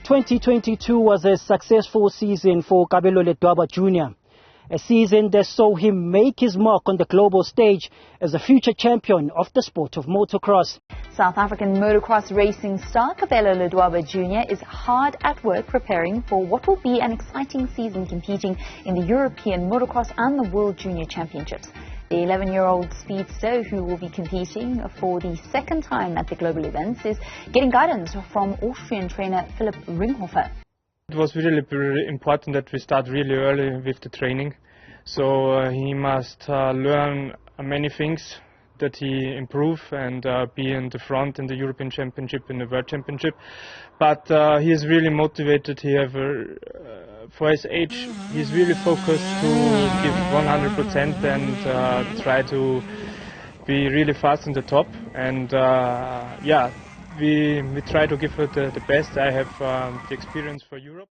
2022 was a successful season for Kabelo Ledwaba Jr. A season that saw him make his mark on the global stage as a future champion of the sport of motocross. South African motocross racing star Kabelo Ledwaba Jr. is hard at work preparing for what will be an exciting season competing in the European Motocross and the World Junior Championships. The 11-year-old speedster, who will be competing for the second time at the global events, is getting guidance from Austrian trainer Philipp Ringhofer. It was really very important that we start really early with the training. So he must learn many things that he improve and be in the front in the European Championship and the World Championship. But he is really motivated. He have for his age, he's really focused to give 100% and try to be really fast in the top. And yeah, we try to give it the best. I have the experience for Europe.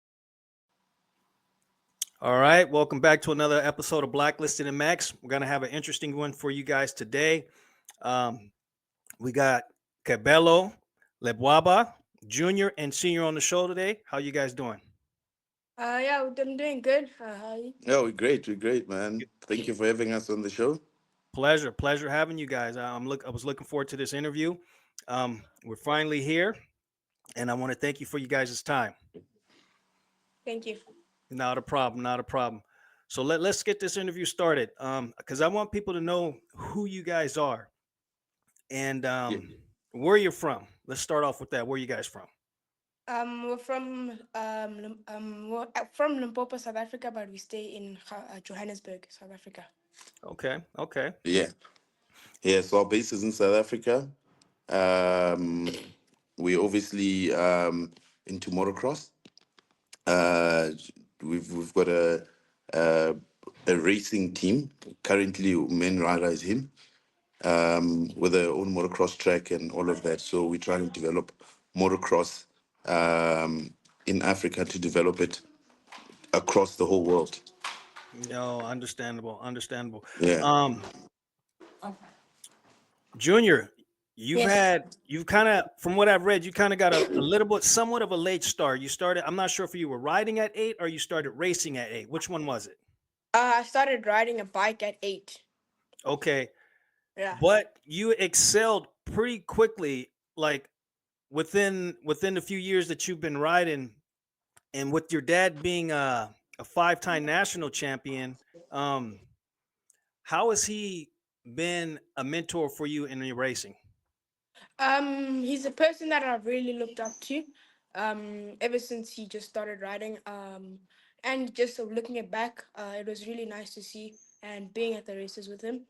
All right, welcome back to another episode of Blacklisted and Max. We're going to have an interesting one for you guys today. We got Kabelo Ledwaba Jr. and Senior on the show today. How you guys doing? Yeah, I'm doing good. How are you? Yeah, we're great, man. Thank you for having us on the show. Pleasure having you guys. I was looking forward to this interview. We're finally here, and I want to thank you for you guys' time. Thank you. Not a problem. So let's get this interview started, because I want people to know who you guys are and where you're from. Let's start off with that. Where are you guys from? We're from Limpopo, South Africa, but we stay in Johannesburg, South Africa. Okay. Yeah. So our base is in South Africa. We're obviously into motocross. We've got a racing team. Currently, main rider is him, with their own motocross track and all of that. So we're trying to develop motocross in Africa to develop it across the whole world. No, understandable. Yeah. Junior, you've Yes. kind of, from what I've read, you kind of got a little bit, somewhat of a late start. You started, I'm not sure if you were riding at 8 or you started racing at 8. Which one was it? I started riding a bike at 8. Okay. Yeah. But you excelled pretty quickly, like within the few years that you've been riding, and with your dad being a 5-time national champion, how has he been a mentor for you in your racing? He's a person that I've really looked up to, ever since he just started riding. And just looking it back, it was really nice to see and being at the races with him.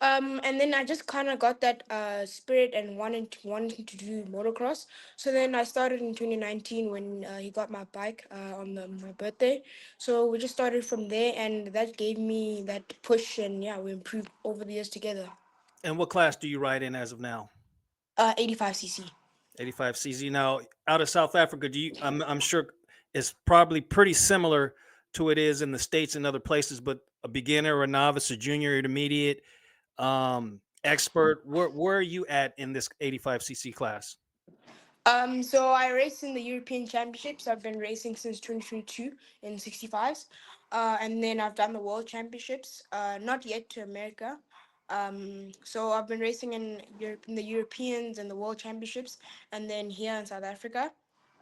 And then I just kind of got that spirit and wanting to do motocross. So then I started in 2019 when he got my bike on my birthday. So we just started from there, and that gave me that push, and yeah, we improved over the years together. And what class do you ride in as of now? 85cc. 85cc. Now, out of South Africa, I'm sure it's probably pretty similar to it is in the States and other places, but a beginner, a novice, a junior, intermediate, expert, where are you at in this 85cc class? So I race in the European Championships. I've been racing since 2022 in 65s. And then I've done the World Championships, not yet to America. So I've been racing in Europe, in the Europeans and the World Championships, and then here in South Africa.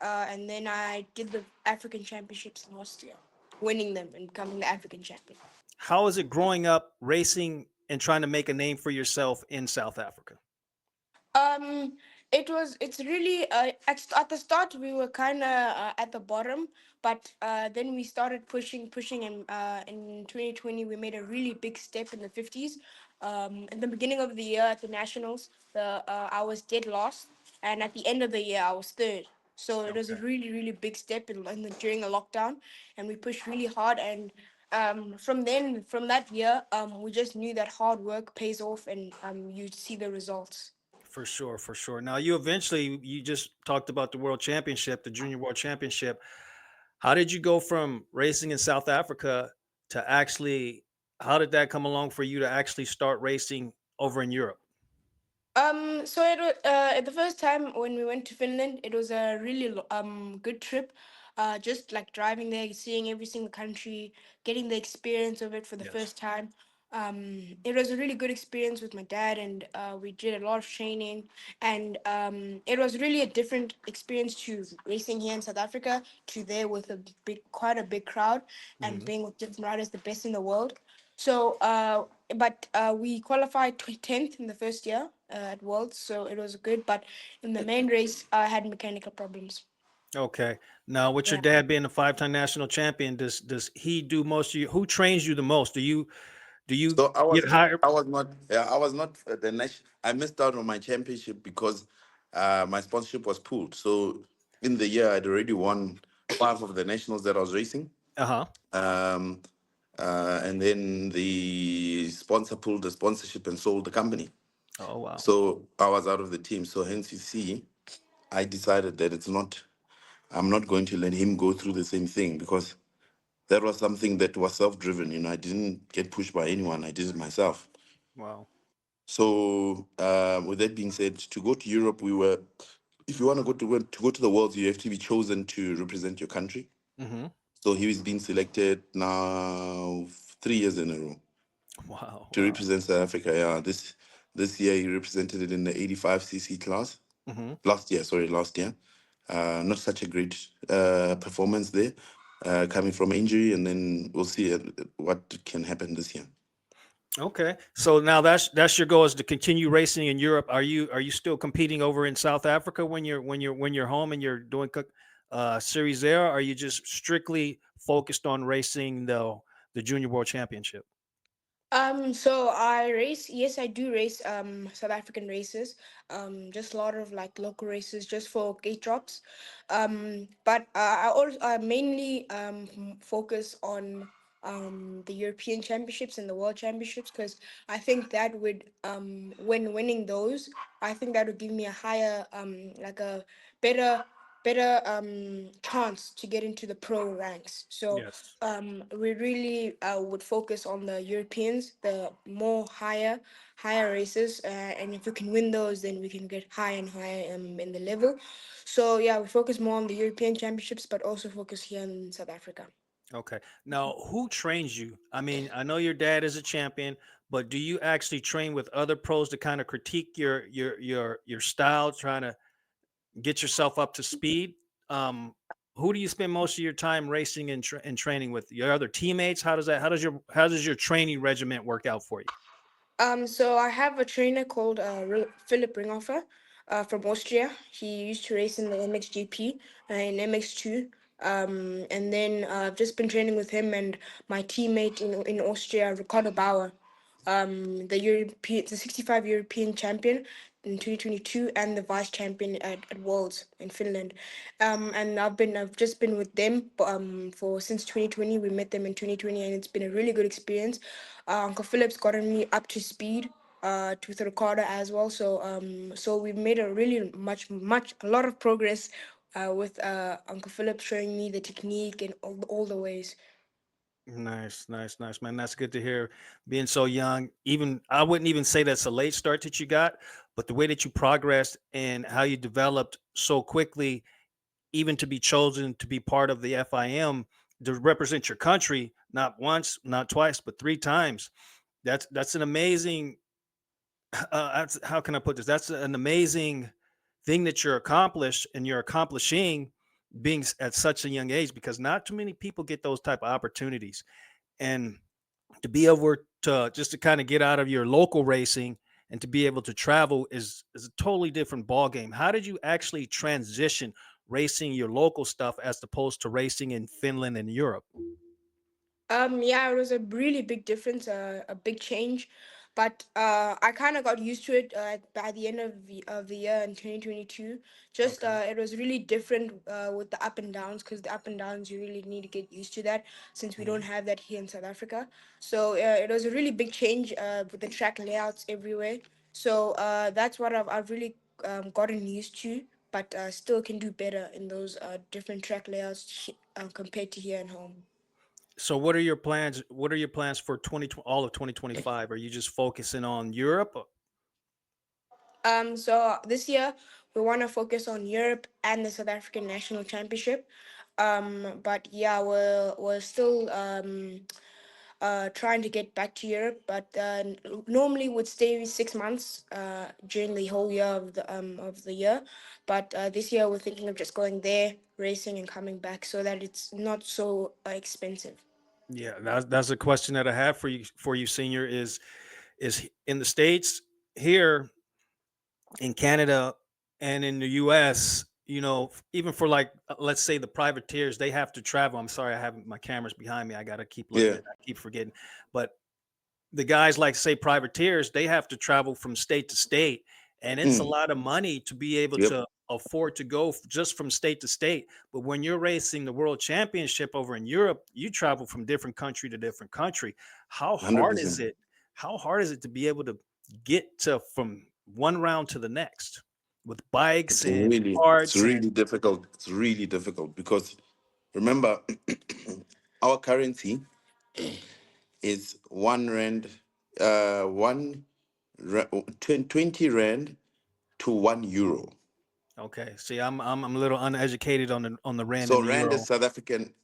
And then I did the African Championships in Austria, winning them and becoming the African champion. How is it growing up racing and trying to make a name for yourself in South Africa? It's really at the start we were kind of at the bottom, but then we started pushing, and in 2020 we made a really big step in the 50s. In the beginning of the year at the nationals, I was dead last, and at the end of the year I was third. So it was a really big step during a lockdown, and we pushed really hard. And from that year, we just knew that hard work pays off, and you see the results. For sure. Now, you just talked about the World Championship, the Junior World Championship. How did you go from racing in South Africa to how did that come along for you to actually start racing over in Europe? So the first time when we went to Finland, it was a really good trip. Just like driving there, seeing every single country, getting the experience of it for the Yes. first time. It was a really good experience with my dad, and we did a lot of training. And it was really a different experience to racing here in South Africa to there with quite a big crowd, and Hmm. being with different riders, the best in the world. So, but we qualified 10th in the first year at Worlds, so it was good. But in the main race, I had mechanical problems. Okay. Now, with your Yeah. dad being a five-time national champion, does he do most of you? Who trains you the most? Do you So I get was hired? I was not yeah, I was not the national. I missed out on my championship because my sponsorship was pulled. So in the year I'd already won five of the nationals that I was racing. Uh-huh. Um, and then the sponsor pulled the sponsorship and sold the company. Oh wow. So I was out of the team. So hence you see, I decided that I'm not going to let him go through the same thing because that was something that was self-driven. I didn't get pushed by anyone. I did it myself. Wow. So with that being said, to go to Europe, if you want to go to the world, you have to be chosen to represent your country. Mm-hmm. So he is being selected now 3 years in a row Wow. to Wow. represent South Africa. Yeah, this year he represented it in the 85cc class. Mm-hmm. Last year. Not such a great performance there, coming from injury, and then we'll see what can happen this year. Okay. So now that's your goal is to continue racing in Europe. Are you still competing over in South Africa when you're home and you're doing series there? Or are you just strictly focused on racing the Junior World Championship? So I race. Yes, I do race. South African races. Just a lot of like local races, just for gate drops. But I also mainly focus on the European Championships and the World Championships because I think that would when winning those, I think that would give me a higher like a better chance to get into the pro ranks. So Yes. we really would focus on the Europeans, the more higher races, and if we can win those, then we can get higher and higher in the level. So yeah, we focus more on the European Championships, but also focus here in South Africa. Okay. Now, who trains you? I mean, I know your dad is a champion, but do you actually train with other pros to kind of critique your style, trying to get yourself up to speed? Um, who do you spend most of your time racing and training with? Your other teammates? How does your training regiment work out for you? So I have a trainer called Philip Ringhofer, from Austria. He used to race in the MXGP and MX2. And then I've just been training with him and my teammate in Austria, Ricardo Bauer, the 65 European champion in 2022 and the vice champion at Worlds in Finland. And I've just been with them for since 2020. We met them in 2020 and it's been a really good experience. Uncle Philip's gotten me up to speed with Ricardo as well. So we've made a really a lot of progress with Uncle Philip showing me the technique and all the ways. Nice, nice, nice, man. That's good to hear. Being so young, even I wouldn't even say that's a late start that you got, but the way that you progressed and how you developed so quickly, even to be chosen to be part of the FIM to represent your country, not once, not twice, but three times. That's an amazing. How can I put this? That's an amazing thing that you're accomplished and you're accomplishing being at such a young age because not too many people get those type of opportunities and to be able to just to kind of get out of your local racing and to be able to travel is a totally different ball game. How did you actually transition racing your local stuff as opposed to racing in Finland and Europe? Yeah, it was a really big difference, a big change, but I kind of got used to it by the end of the year in 2022. Just Okay. it was really different with the up and downs because the up and downs you really need to get used to that since we don't Mhm. have that here in South Africa. So it was a really big change with the track layouts everywhere. So that's what I've really gotten used to, but still can do better in those different track layouts compared to here at home. So what are your plans? What are your plans for all of 2025? Are you just focusing on Europe? So this year we want to focus on Europe and the South African National Championship. But yeah, we're still trying to get back to Europe, but normally would stay 6 months during the whole year of the year. But this year we're thinking of just going there, racing, and coming back, so that it's not so expensive. Yeah, that's a question that I have for you, senior. Is in the States here, in Canada, and in the US, even for like, let's say the privateers, they have to travel. I'm sorry, I have my cameras behind me. I got to keep looking Yeah. at it. I keep forgetting. But the guys like say privateers, they have to travel from state to state, and it's a Mm. lot of money to be able Yep. to afford to go just from state to state. But when you're racing the world championship over in Europe, you travel from different country to different country. How hard is 100%. it? How hard is it to be able to get to from one round to the next with bikes and It's parts and really difficult. It's really difficult because remember, our currency is 1 rand, 20 rand to 1 euro. okay. See, I'm a little uneducated on the rand So and the rand is euro.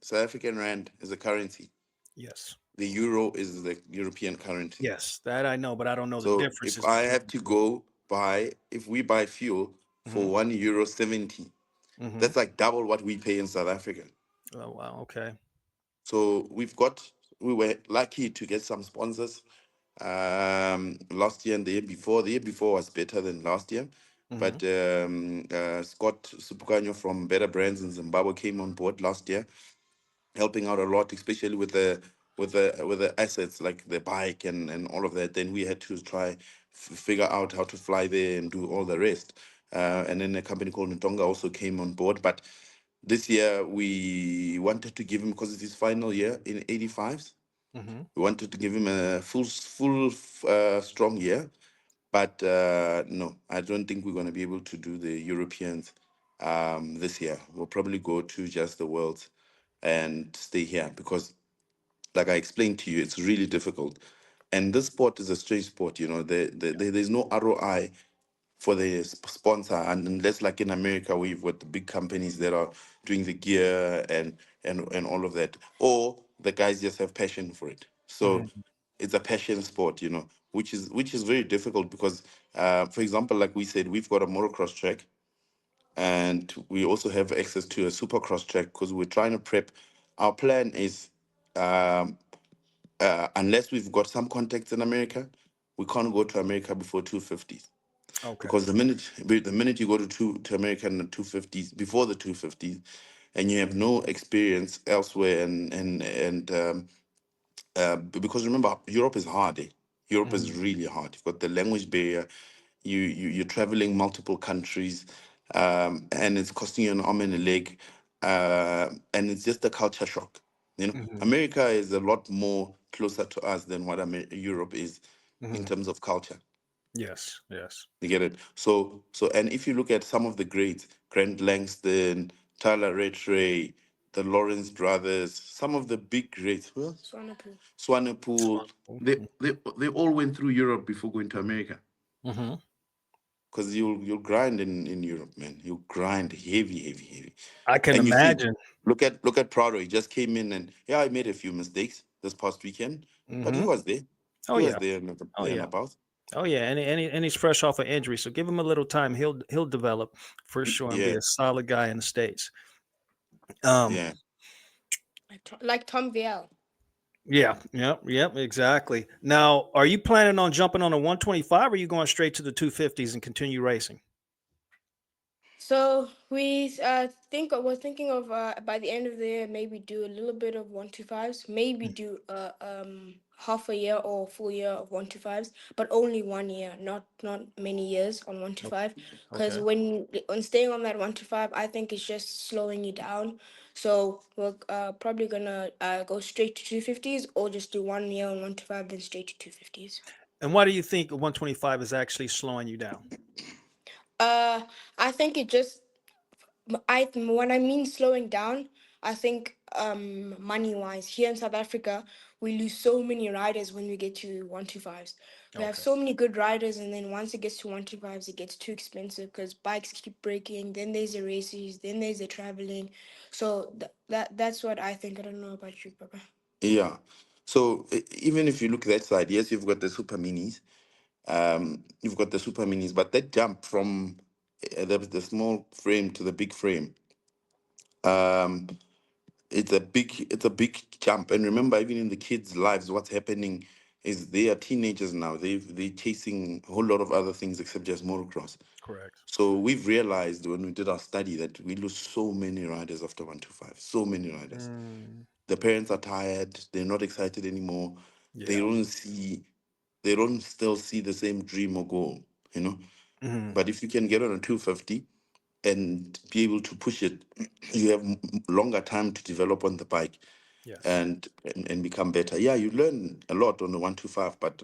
South African rand is a currency. Yes. The euro is the European currency. Yes, that I know, but I don't know the So if differences I between have the to 2. go buy, if we buy fuel for Mhm. €1.70, Mhm. that's like double what we pay in South Africa. Oh wow. Okay. So we were lucky to get some sponsors last year and the year before. The year before was better than last year. Mhm. But Scott Supukanyo from Better Brands in Zimbabwe came on board last year, helping out a lot, especially with the assets like the bike and all of that. Then we had to try figure out how to fly there and do all the rest. And then a company called Ntonga also came on board. But this year we wanted to give him, because it's his final year in 85s. Mhm. We wanted to give him a full strong year. But no, I don't think we're going to be able to do the Europeans this year. We'll probably go to just the Worlds and stay here because, like I explained to you, it's really difficult. And this sport is a strange sport. There's no ROI for the sponsor, and unless like in America where you've got the big companies that are doing the gear and all of that, or the guys just have passion for it. So Mhm. it's a passion sport, which is very difficult because, for example, like we said, we've got a motocross track, and we also have access to a supercross track because we're trying to prep. Our plan is, um, unless we've got some contacts in America, we can't go to America before 250s, Okay. because the minute you go to American 250s, before the 250s, and you have no experience elsewhere, because remember, Europe is hard. Europe is Mhm. really hard. You've got the language barrier. You're traveling multiple countries, and it's costing you an arm and a leg, and it's just a culture shock. Mhm. America is a lot more closer to us than what Europe is in Mhm. terms of culture. Yes. Yes. You get it? So, and if you look at some of the greats, Grant Langston, Tyler Rattray, the Lawrence brothers, some of the big greats, who else? Swanepoel. Swanepoel, Wonderful. they all went through Europe before going to America. Mhm. Because you'll grind in Europe, man. You grind heavy, heavy, heavy. I can And you see, imagine. look at Prado. He just came in, and yeah, I made a few mistakes this past weekend, but he Mhm. was there. Oh He was yeah. there Oh and yeah. about. Oh yeah. And he's fresh off an injury, so give him a little time. He'll develop for sure and be Yeah, a solid guy in the States. Um. yeah. Like Tom Vial. Yeah. Yep. Yep. Exactly. Now, are you planning on jumping on a 125, or are you going straight to the 250s and continue racing? So we're thinking of by the end of the year maybe do a little bit of 125s, maybe do half a year or full year of 125s, but only 1 year, not many years on O- 125. Because Okay. when staying on that 125, I think it's just slowing you down. So we're probably gonna go straight to 250s or just do 1 year on 125, then straight to 250s. And why do you think a 125 is actually slowing you down? Uh, I think it just when I mean slowing down, I think money wise, here in South Africa, we lose so many riders when we get to 125s. We have Okay. so many good riders, and then once it gets to 125s, it gets too expensive because bikes keep breaking. Then there's the races, then there's the traveling. So that's what I think. I don't know about you, Papa. Yeah. So even if you look at that side, yes, you've got the super minis. You've got the super minis, but that jump from the small frame to the big frame, um, it's a big jump. And remember, even in the kids' lives, what's happening is they are teenagers now. They're chasing a whole lot of other things except just motocross. Correct. So we've realized when we did our study that we lose so many riders after 125, so many riders. Mm, The parents are tired, they're not excited anymore. They yeah. don't see, they don't still see the same dream or goal, you know. Hmm. But if you can get on a 250 and be able to push it, you have longer time to develop on the bike Yes. and become better. Yeah, you learn a lot on the 125, but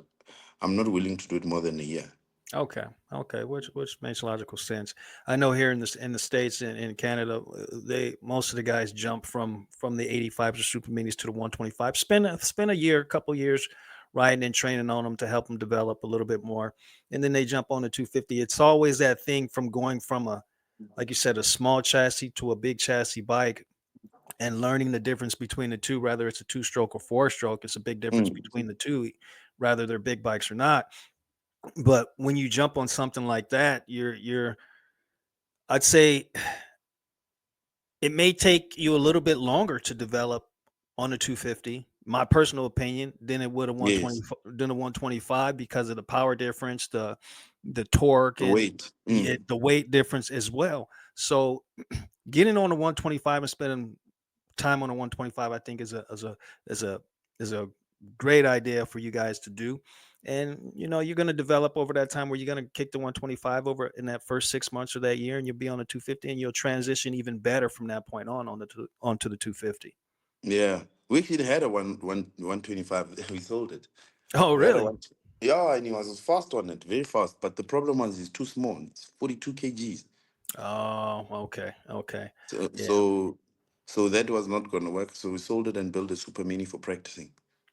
I'm not willing to do it more than a year. Okay. Okay. Which makes logical sense. I know here in the states and in Canada, they most of the guys jump from the 85s or super minis to the 125. Spend a year, a couple years riding and training on them to help them develop a little bit more, and then they jump on the 250. It's always that thing from going from a, like you said, a small chassis to a big chassis bike, and learning the difference between the two, whether it's a two stroke or four stroke. It's a big difference Mm, between the two, whether they're big bikes or not. But when you jump on something like that, I'd say it may take you a little bit longer to develop on a 250, my personal opinion, than it would a 120 yes, than a 125 because of the power difference, the torque, the and weight. yeah, the weight difference as well. So getting on a 125 and spending time on a 125, I think is a is a great idea for you guys to do. And you're going to develop over that time where you're going to kick the 125 over in that first 6 months of that year, and you'll be on the 250, and you'll transition even better from that point on onto the 250. Yeah, we actually had a 125. We sold it. Oh, We had a really? one. Yeah, and he was fast on it, very fast. But the problem was he's too small. It's 42 kgs. Oh, okay, okay. So Yeah. so so that was not going to work. So we sold it and built a super mini for practicing.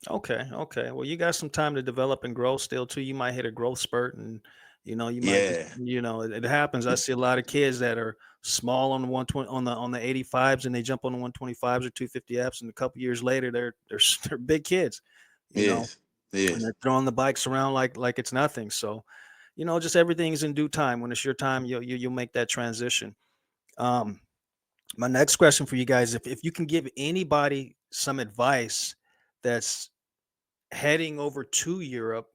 Okay, okay. Well, you got some time to develop and grow still too. You might hit a growth spurt, and you might just, Yeah. it happens. I see a lot of kids that are small on the 120 on the 85s, and they jump on the 125s or 250Fs, and a couple years later they're big kids, Yes. and Yes. they're throwing the bikes around like it's nothing. So, just everything's in due time. When it's your time, you'll make that transition. Um, my next question for you guys, if you can give anybody some advice that's heading over to Europe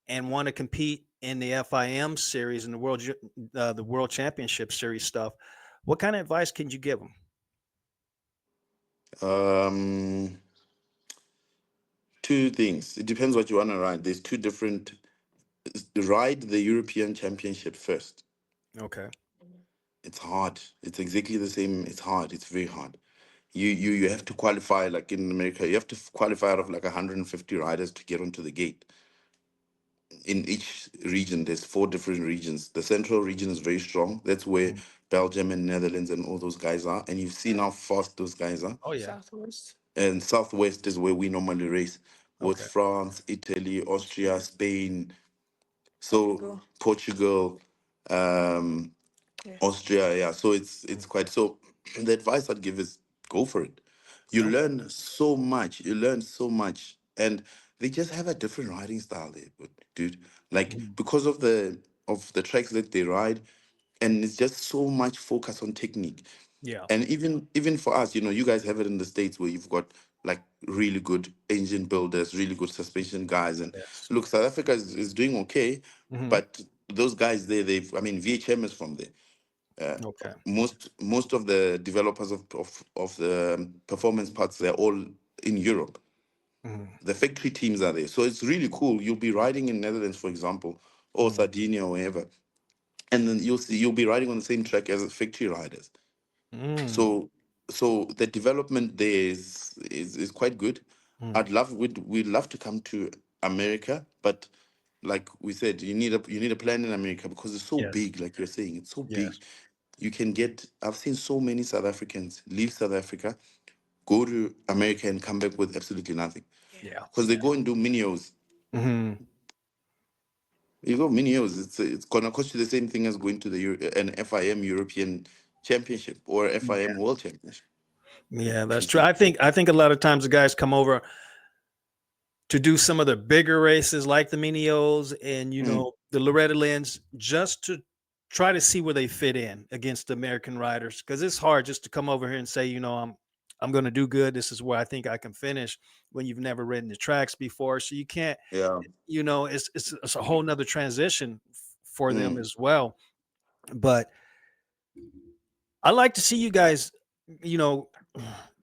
and want to compete in the FIM series and the World Championship series stuff, what kind of advice can you give them? Um, Two things. It depends what you want to ride. There's two different. Ride the European Championship first. Okay. It's hard. It's exactly the same. It's hard. It's very hard. You have to qualify like in America. You have to qualify out of like 150 riders to get onto the gate. In each region, there's four different regions. The central region is very strong. That's where Mhm. Belgium and Netherlands and all those guys are. And you've seen how fast those guys are. Oh yeah. Southwest. And Southwest is where we normally race with Okay. France, Italy, Austria, Austria, Spain, so Portugal. Portugal, um, Yeah. Austria. Yeah, so it's Mhm. quite so. The advice I'd give is go for it. You Okay. learn so much. You learn so much, and they just have a different riding style there, but dude. Like Mhm. because of the tracks that they ride, and it's just so much focus on technique. Yeah. And even for us, you guys have it in the States where you've got like really good engine builders, really good suspension guys. And Yes. look, South Africa is doing okay, Hmm. but those guys there, I mean, VHM is from there. Uh, Okay. most of the developers of the performance parts, they're all in Europe. Hmm. The factory teams are there. So it's really cool. You'll be riding in Netherlands, for example, or Hmm. Sardinia or wherever. And then you'll be riding on the same track as the factory riders. Mm. So the development there is quite good. Mm. We'd love to come to America, but like we said, you need a plan in America because it's so Yes. big. Like you're saying, it's so Yes. big. you can get. I've seen so many South Africans leave South Africa, go to America, and come back with absolutely nothing Yeah. because they go and do minios. Mm-hmm. You go minios. It's gonna cost you the same thing as going to an FIM European Championship or FIM World Championship. Yeah, that's true. I think a lot of times the guys come over to do some of the bigger races like the Minios and the Loretta Lynn's just to try to see where they fit in against the American riders, because it's hard just to come over here and say, I'm going to do good. This is where I think I can finish when you've never ridden the tracks before. So you can't, Yeah. it's a whole nother transition for them as well. But I like to see you guys,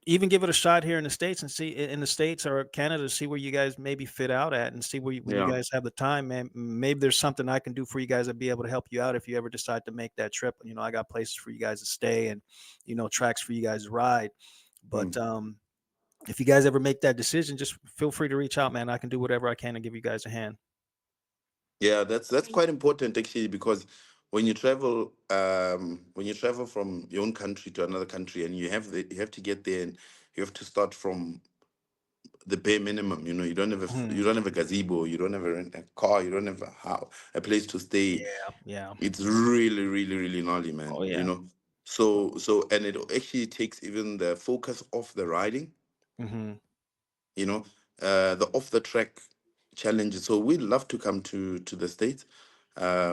even give it a shot here in the States and see in the States or Canada, see where you guys maybe fit out at and see where when you guys have the time, man. Maybe there's something I can do for you guys that'd be able to help you out if you ever decide to make that trip. I got places for you guys to stay and, tracks for you guys to ride. But if you guys ever make that decision, just feel free to reach out, man. I can do whatever I can to give you guys a hand. Yeah, that's quite important actually, because when you travel from your own country to another country, and you have to get there, and you have to start from the bare minimum. You don't have a gazebo, you don't have a car, you don't have a place to stay. Yeah. It's really, really, really gnarly, man. Oh, yeah. So and it actually takes even the focus off the riding. Mm-hmm. The off the track challenges. So we'd love to come to the States.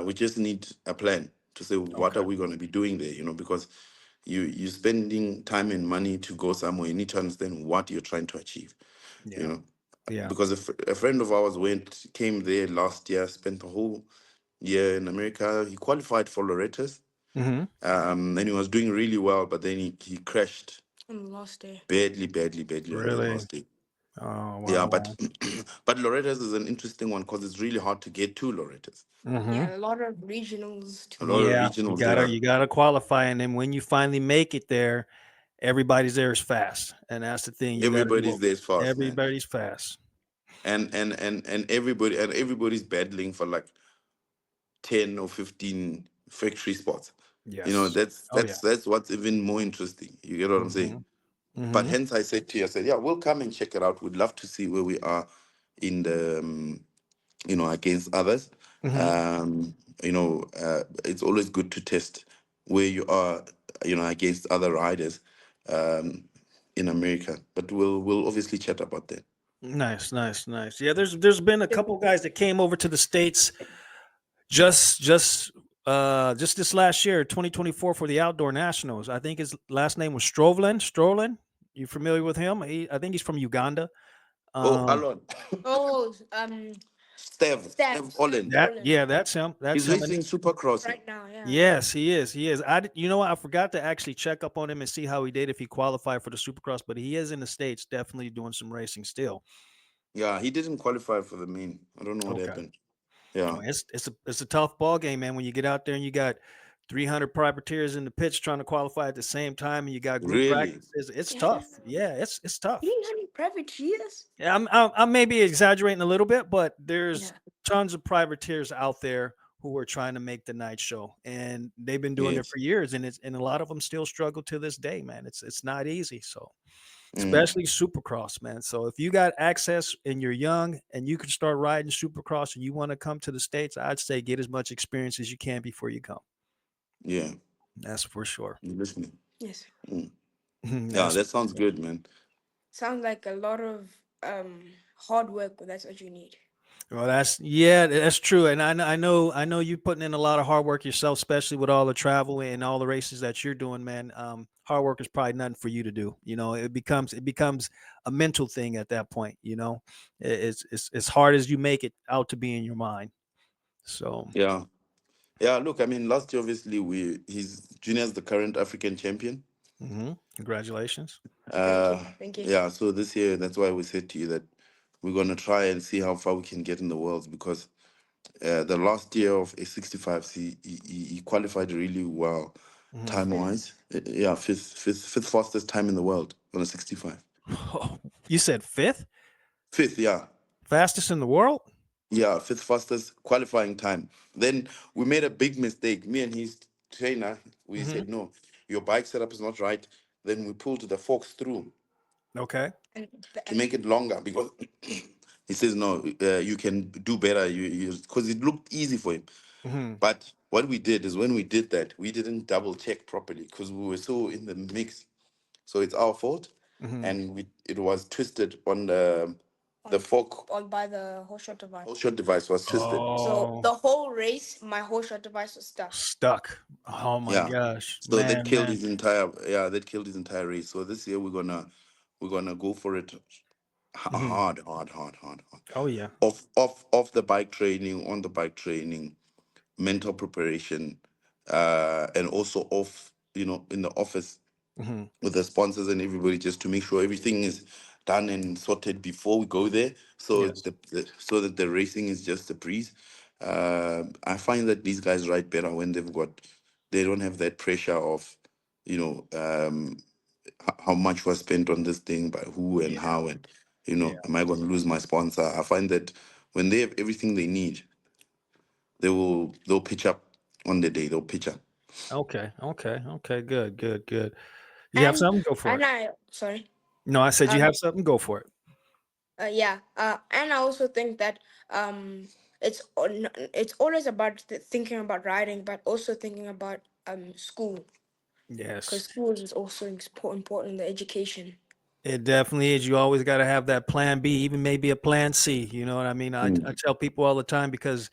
We just need a plan to say what are we going to be doing there, because you're spending time and money to go somewhere. You need to understand what you're trying to achieve. Because a friend of ours came there last year, spent the whole year in America. He qualified for Loretta's. Mm-hmm. And he was doing really well, but then he crashed on the last day. badly on the Really? last day. Oh, wow. Yeah, but Loretta's is an interesting one because it's really hard to get to Loretta's. Mm-hmm. Yeah, a lot of regionals too. A lot of regionals. You gotta qualify, and then when you finally make it there, everybody's there is fast, and that's the thing. Everybody's there is fast. Everybody's fast, and everybody's battling for like 10 or 15 factory spots. Yes. That's what's even more interesting. You get what I'm saying? Mm-hmm. But hence I said to you, yeah, we'll come and check it out. We'd love to see where we are in the against others. Mm-hmm. It's always good to test where you are, against other riders in America. But we'll obviously chat about that. Nice. Yeah, there's been a couple guys that came over to the States just this last year, 2024, for the Outdoor Nationals. I think his last name was Strovelin. You familiar with him? I think he's from Uganda. Alon. Steph Olin. That's him. He's racing Supercross right now. Yeah. Yes, he is. I forgot to actually check up on him and see how he did, if he qualified for the Supercross, but he is in the States, definitely doing some racing still. Yeah, he didn't qualify for the main. I don't know what happened. Yeah, it's a tough ball game, man. When you get out there and you got 300 privateers in the pits trying to qualify at the same time, and you got group practices, it's tough. Yeah, it's tough. 300 privateers. Yeah, I'm maybe exaggerating a little bit, but there's tons of privateers out there who are trying to make the night show, and they've been doing it for years, and a lot of them still struggle to this day, man. It's not easy. So. Especially Supercross, man. So if you got access and you're young and you can start riding Supercross and you want to come to the States, I'd say get as much experience as you can before you come. Yeah. That's for sure. You listening? Yes. Yeah, that sounds good, man. Sounds like a lot of hard work, but that's what you need. Well, that's true. And I know you're putting in a lot of hard work yourself, especially with all the travel and all the races that you're doing, man. Hard work is probably nothing for you to do. It becomes a mental thing at that point. It's as hard as you make it out to be in your mind. So yeah. Look, I mean, last year obviously Junior's the current African champion. Mm-hmm. Congratulations. Thank you. Yeah. So this year, that's why we said to you that we're gonna try and see how far we can get in the worlds, because the last year of A65, he qualified really well, time wise. Yeah, fifth fastest time in the world on a 65. Oh, you said fifth? Fifth, yeah. Fastest in the world? Yeah, fifth fastest qualifying time. Then we made a big mistake. Me and he trainer, we said, no, your bike setup is not right. Then we pulled the forks through Okay. And, to make it longer because he says, no, you can do better. Because it looked easy for him. Mm-hmm. But what we did is when we did that, we didn't double check properly because we were so in the mix. So it's our fault. Mm-hmm. And it was twisted on the on, fork. by the whole shot device. Whole shot device was twisted. So Oh, the whole race, my whole shot device was stuck. stuck. Oh my Yeah. gosh, So that man, killed man. his entire race. So this year we're gonna go for it Mm-hmm. hard. Oh yeah. Off the bike training, on the bike training, mental preparation, and also off, in the office Mm-hmm. with the sponsors and everybody, just to make sure everything is done and sorted before we go there, so Yes. so that the racing is just a breeze. I find that these guys ride better when they don't have that pressure of, you know, how much was spent on this thing by who and Yeah. how, and Yeah. am I going to lose my sponsor? I find that when they have everything they need, they'll pitch up on the day. They'll pitch up. Okay. Okay. Okay. Good. Good. Good. You have And something? Go for it. I sorry. No, I said you Um have something. Go for it. yeah. And I also think that it's always about thinking about riding, but also thinking about school, because Yes. school is also important, the education. It definitely is. You always got to have that plan B, even maybe a plan C. You know what I mean? I tell people all the time because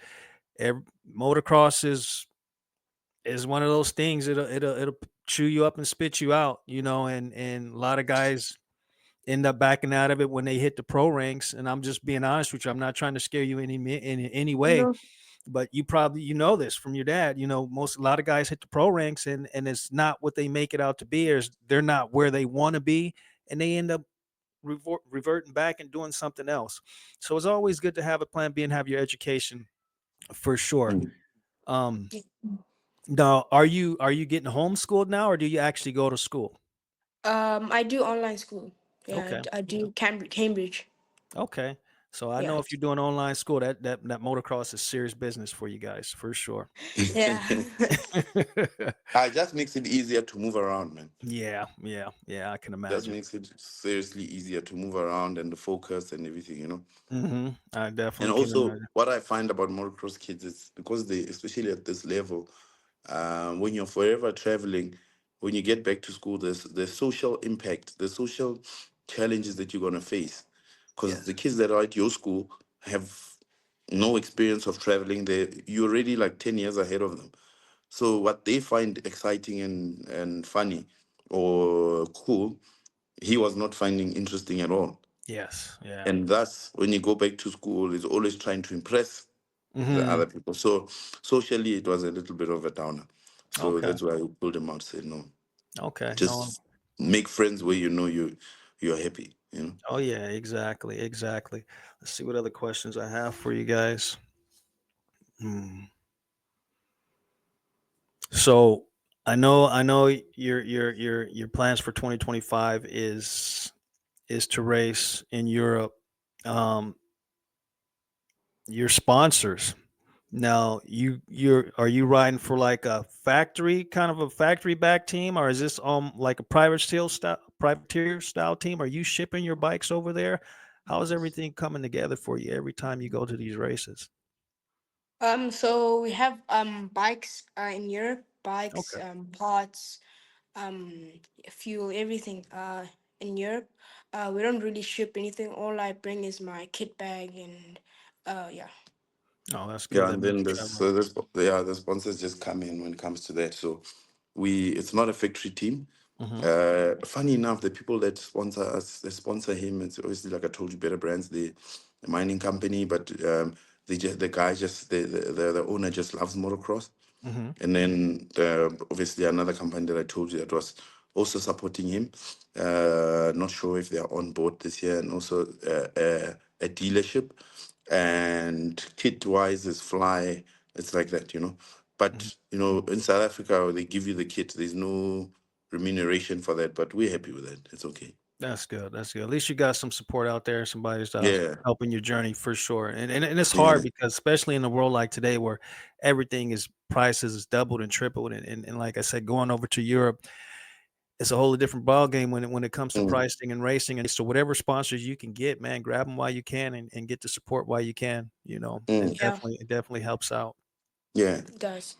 motocross is one of those things. It'll chew you up and spit you out. And a lot of guys end up backing out of it when they hit the pro ranks. And I'm just being honest with you. I'm not trying to scare you in any way, No. but you know this from your dad. A lot of guys hit the pro ranks and it's not what they make it out to be, or they're not where they want to be, and they end up reverting back and doing something else. So it's always good to have a plan B and have your education for sure. Mm. Um, Now, are you getting homeschooled now, or do you actually go to school? I do online school. Yeah, Okay, I do Cambridge. okay. So I Yeah. know if you're doing online school, that motocross is serious business for you guys for sure. Yeah. It just makes it easier to move around, man. Yeah, yeah, yeah. I can Just imagine. makes it seriously easier to move around and the focus and everything. I And definitely can also, imagine. what I find about motocross kids is because they, especially at this level, when you're forever traveling, when you get back to school, there's the social impact, the social challenges that you're gonna face. Because the Yes. kids that are at your school have no experience of traveling. You're already like 10 years ahead of them. So what they find exciting and funny or cool, he was not finding interesting at all. Yes. Yeah. And thus, when you go back to school, he's always trying to impress the Hmm. other people. So socially, it was a little bit of a downer. So Okay. that's why I pulled him out. Said no, Okay. No. just make friends where you're happy. Oh yeah. Exactly. Exactly. Let's see what other questions I have for you guys. Hmm. So I know your plans for 2025 is to race in Europe. Um, your sponsors. Now, are you riding for like a factory kind of a factory back team, or is this like a privateer style team? Are you shipping your bikes over there? How is everything coming together for you every time you go to these races? So we have bikes in Europe, bikes, Okay. parts, um, fuel, everything in Europe. We don't really ship anything. All I bring is my kit bag and yeah. Oh, that's good. Yeah, That and means then you're this traveling. so this yeah the sponsors just come in when it comes to that. So it's not a factory team. Hmm. Funny enough, the people that sponsor us, they sponsor him. It's obviously, like I told you, Better Brands, the mining company, but the guy just the owner just loves motocross. Hmm. And then obviously another company that I told you that was also supporting him. Not sure if they are on board this year, and also a dealership. And kit wise is Fly. It's like that. But in South Africa, they give you the kit. There's no remuneration for that, but we're happy with it. It's okay. That's good. That's good. At least you got some support out there. Somebody's Yeah, helping your journey for sure. And it's hard yeah. because especially in a world like today where everything is prices is doubled and tripled. And like I said, going over to Europe, it's a whole different ball game when it comes to Mm, pricing and racing. And so whatever sponsors you can get, man, grab them while you can and get the support while you can. It mm, Yeah, definitely helps out. yeah. it does.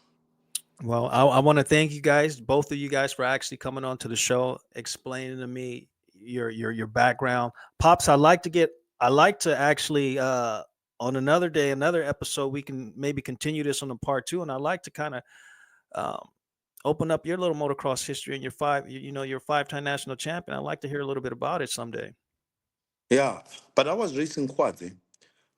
Well, I want to thank you guys, both of you guys, for actually coming on to the show, explaining to me your background. Pops, I like to actually on another day, another episode, we can maybe continue this on a part two, and I like to kind of um, open up your little motocross history and your 5-time national champion. I'd like to hear a little bit about it someday. Yeah, but I was racing quads. Eh?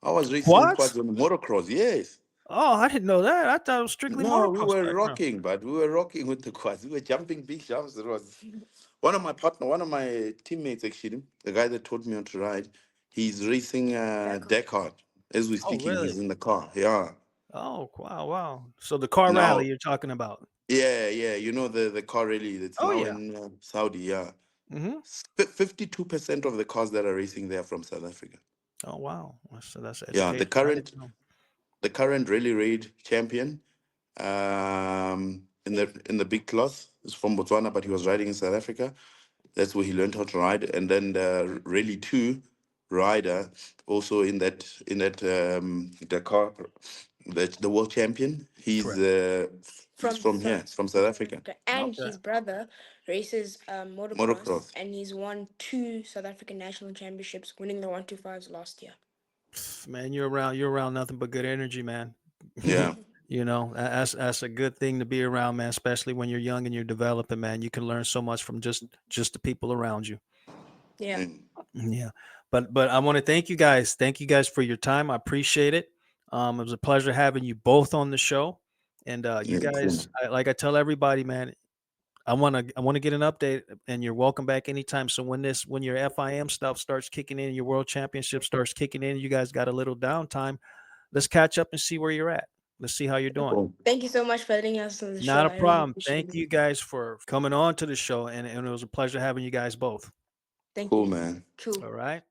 I was racing Quads? quads on motocross. Yes. Oh, I didn't know that. I thought it was strictly No, we motocross were background. rocking, but we were rocking with the quads. We were jumping big jumps. It was one of my teammates actually, the guy that taught me how to ride. He's racing Dakar as we're Oh, speaking. He's really? in the car. Yeah, Oh, wow, wow. So the car rally now, you're talking about? yeah, yeah. You know the car rally that's Oh, now yeah. in Saudi. Yeah, Hmm. 52% of the cars that are racing there are from South Africa. Oh, wow. So that's Yeah, education. I didn't know. the current rally raid champion in the big class is from Botswana, but he was riding in South Africa. That's where he learned how to ride. And then the Rally 2 rider, also in that Dakar, the world champion. Correct. He's From from here, from he's from South South Africa. Africa, and Okay. his brother races motocross, Motocross. and he's won 2 South African national championships, winning the 125s last year. Man, you're around nothing but good energy, man. Yeah. That's a good thing to be around, man, especially when you're young and you're developing, man. You can learn so much from just the people around you. Yeah. Mm. Yeah. But I want to thank you guys. Thank you guys for your time. I appreciate it. It was a pleasure having you both on the show. And you Yeah, cool. guys, like I tell everybody, man, I want to get an update, and you're welcome back anytime. So when your FIM stuff starts kicking in, your world championship starts kicking in, you guys got a little downtime. Let's catch up and see where you're at. Let's see how you're doing. Cool. Thank you so much for letting us on the Not show. a I really problem. appreciate Thank it. you guys for coming on to the show, and it was a pleasure having you guys both. Thank Cool, you. man. Cool. All right.